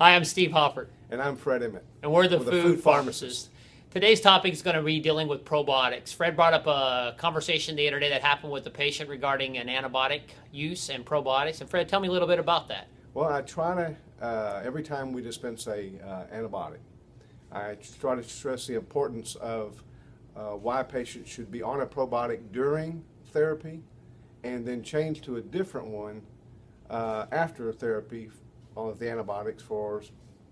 Hi, I'm Steve Hoffert, And I'm Fred Emmett. and we're the We're food pharmacists. Today's topic is going to be dealing with probiotics. Fred brought up a conversation the other day that happened with the patient regarding an antibiotic use and probiotics. And Fred, tell me a little bit about that. Well, I try to, every time we dispense a antibiotic, I try to stress the importance of why patients should be on a probiotic during therapy and then change to a different one after therapy of the antibiotics for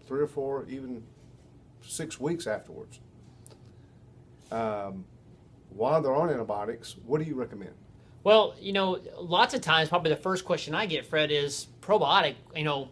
3 or 4, even 6 weeks afterwards. While they're on antibiotics, what do you recommend? Well, lots of times, probably the first question I get, Fred, is probiotic.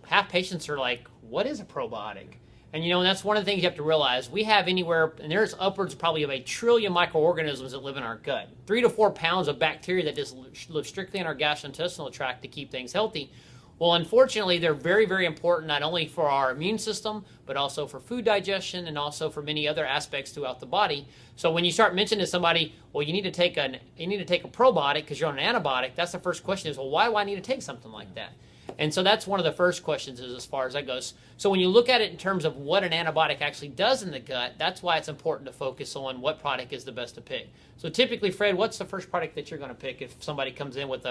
Half patients are like, what is a probiotic? And, that's one of the things you have to realize. We have anywhere, and there's upwards probably of 1 trillion microorganisms that live in our gut. 3 to 4 pounds of bacteria that just live strictly in our gastrointestinal tract to keep things healthy. Well, unfortunately, they're very, very important not only for our immune system, but also for food digestion and also for many other aspects throughout the body. So when you start mentioning to somebody, well, you need to take a probiotic because you're on an antibiotic, that's the first question is, well, why do I need to take something like that? And so that's one of the first questions is as far as that goes. So when you look at it in terms of what an antibiotic actually does in the gut, that's why it's important to focus on what product is the best to pick. So typically, Fred, what's the first product that you're going to pick if somebody comes in with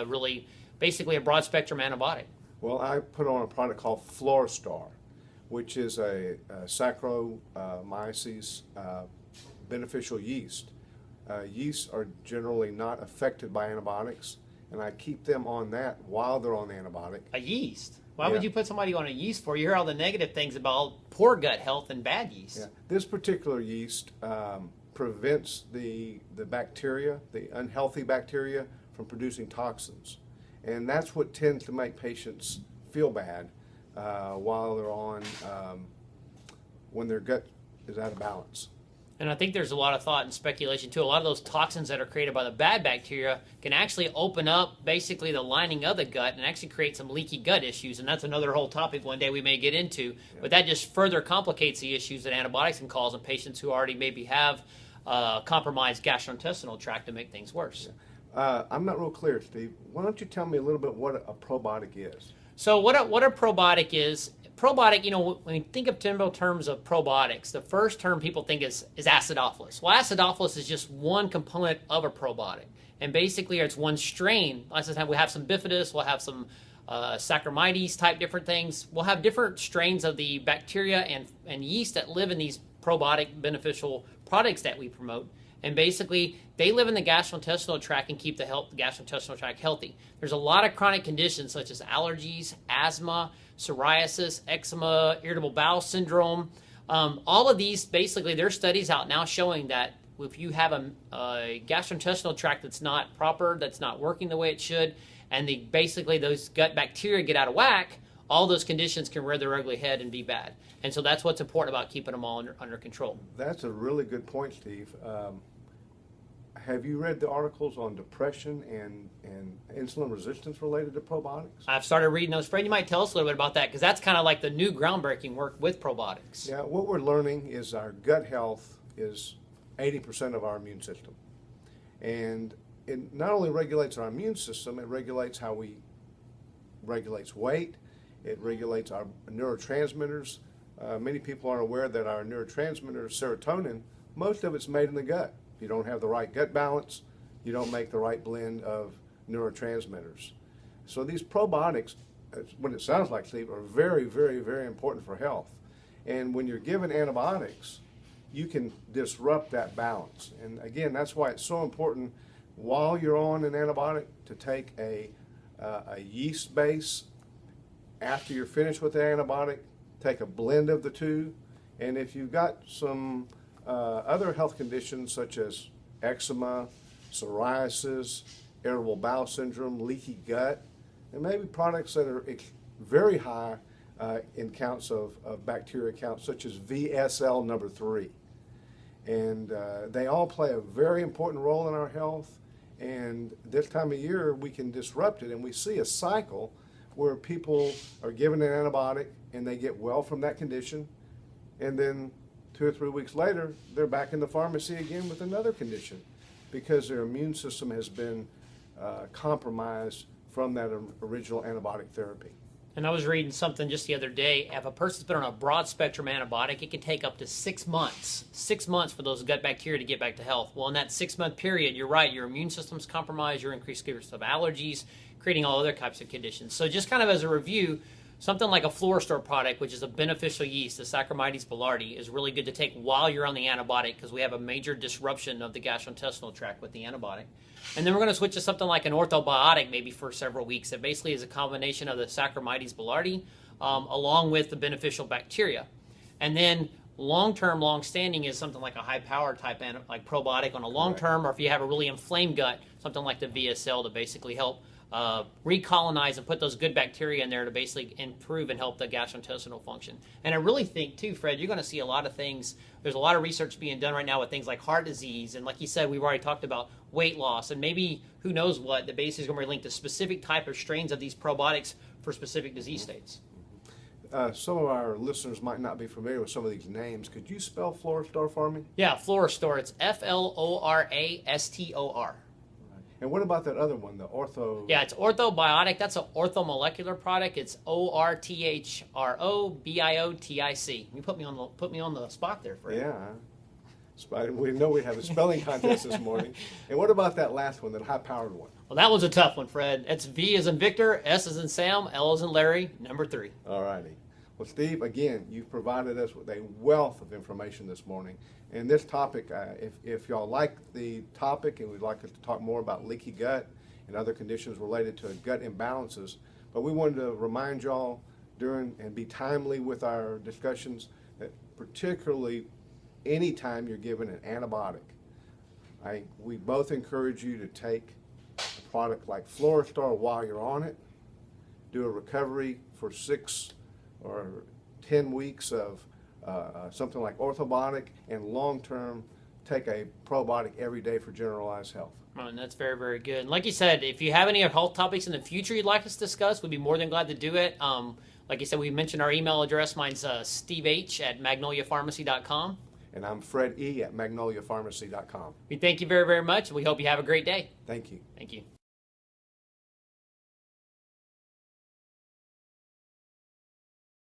basically a broad spectrum antibiotic? Well, I put on a product called Fluorostar, which is a Saccharomyces beneficial yeast. Yeasts are generally not affected by antibiotics, and I keep them on that while they're on the antibiotic. A yeast? Why Yeah. would you put somebody on a yeast for? You hear all the negative things about poor gut health and bad yeast. Yeah. This particular yeast prevents the bacteria, the unhealthy bacteria, from producing toxins. And that's what tends to make patients feel bad while they're on, when their gut is out of balance. And I think there's a lot of thought and speculation too. A lot of those toxins that are created by the bad bacteria can actually open up basically the lining of the gut and actually create some leaky gut issues. And that's another whole topic one day we may get into. Yeah. But that just further complicates the issues that antibiotics can cause in patients who already maybe have compromised gastrointestinal tract to make things worse. Yeah. I'm not real clear, Steve. Why don't you tell me a little bit what a probiotic is? So what a probiotic is, when you think of typical terms of probiotics, the first term people think is acidophilus. Well, acidophilus is just one component of a probiotic. And basically it's one strain. Lots of the time we have some bifidus, we'll have some Saccharomyces type different things. We'll have different strains of the bacteria and yeast that live in these probiotic beneficial products that we promote. And basically, they live in the gastrointestinal tract and keep the gastrointestinal tract healthy. There's a lot of chronic conditions such as allergies, asthma, psoriasis, eczema, irritable bowel syndrome. All of these, basically, there's studies out now showing that if you have a gastrointestinal tract that's not proper, that's not working the way it should, and basically those gut bacteria get out of whack, all those conditions can rear their ugly head and be bad. And so that's what's important about keeping them all under control. That's a really good point, Steve. Have you read the articles on depression and insulin resistance related to probiotics? I've started reading those. Fred, you might tell us a little bit about that because that's kind of like the new groundbreaking work with probiotics. Yeah, what we're learning is our gut health is 80% of our immune system. And it not only regulates our immune system, it regulates regulates weight, it regulates our neurotransmitters. Many people aren't aware that our neurotransmitter, serotonin, most of it's made in the gut. If you don't have the right gut balance, you don't make the right blend of neurotransmitters. So these probiotics, what it sounds like, Steve, are very, very, very important for health. And when you're given antibiotics, you can disrupt that balance. And again, that's why it's so important while you're on an antibiotic to take a yeast base. After you're finished with the antibiotic, take a blend of the two. And if you've got some other health conditions such as eczema, psoriasis, irritable bowel syndrome, leaky gut, and maybe products that are very high in counts of bacteria counts such as VSL number 3. And they all play a very important role in our health. And this time of year we can disrupt it, and we see a cycle where people are given an antibiotic and they get well from that condition, and then 2 or 3 weeks later they're back in the pharmacy again with another condition because their immune system has been compromised from that original antibiotic therapy. And I was reading something just the other day. If a person's been on a broad spectrum antibiotic, it can take up to 6 months. 6 months for those gut bacteria to get back to health. Well, in that 6-month period, you're right, your immune system's compromised, you're increased risk of allergies, creating all other types of conditions. So just kind of as a review, something like a Fluorostor product, which is a beneficial yeast, the Saccharomyces boulardii, is really good to take while you're on the antibiotic because we have a major disruption of the gastrointestinal tract with the antibiotic. And then we're going to switch to something like an orthobiotic maybe for several weeks. It basically is a combination of the Saccharomyces boulardii along with the beneficial bacteria. And then long-term, long-standing is something like a high-power type like probiotic on a long-term, or if you have a really inflamed gut, something like the VSL to basically help recolonize and put those good bacteria in there to basically improve and help the gastrointestinal function. And I really think too, Fred, you're going to see a lot of things. There's a lot of research being done right now with things like heart disease, and like you said, we've already talked about weight loss, and maybe who knows what, the basically is going to be linked to specific type of strains of these probiotics for specific disease states. Some of our listeners might not be familiar with some of these names. Could you spell Fluorostor for me? Yeah, Fluorostor. It's Florastor. And what about that other one, the ortho? Yeah, it's orthobiotic. That's an orthomolecular product. It's ORTHROBIOTIC. You put me on the spot there, Fred. Yeah. We know we have a spelling contest this morning. And what about that last one, that high-powered one? Well, that was a tough one, Fred. It's V as in Victor, S as in Sam, L as in Larry, number 3. All righty. Well, Steve, again, you've provided us with a wealth of information this morning. And this topic, if y'all like the topic and would like us to talk more about leaky gut and other conditions related to gut imbalances, but we wanted to remind y'all during and be timely with our discussions that particularly anytime you're given an antibiotic, we both encourage you to take a product like Fluorostor while you're on it, do a recovery for 6 or 10 weeks of something like orthobiotic, and long-term take a probiotic every day for generalized health. And that's very, very good. And like you said, if you have any health topics in the future you'd like us to discuss, we'd be more than glad to do it. Like you said, we mentioned our email address. Mine's steveh@magnoliapharmacy.com. And I'm Fred E. at magnoliapharmacy.com. We thank you very, very much, and we hope you have a great day. Thank you. Thank you.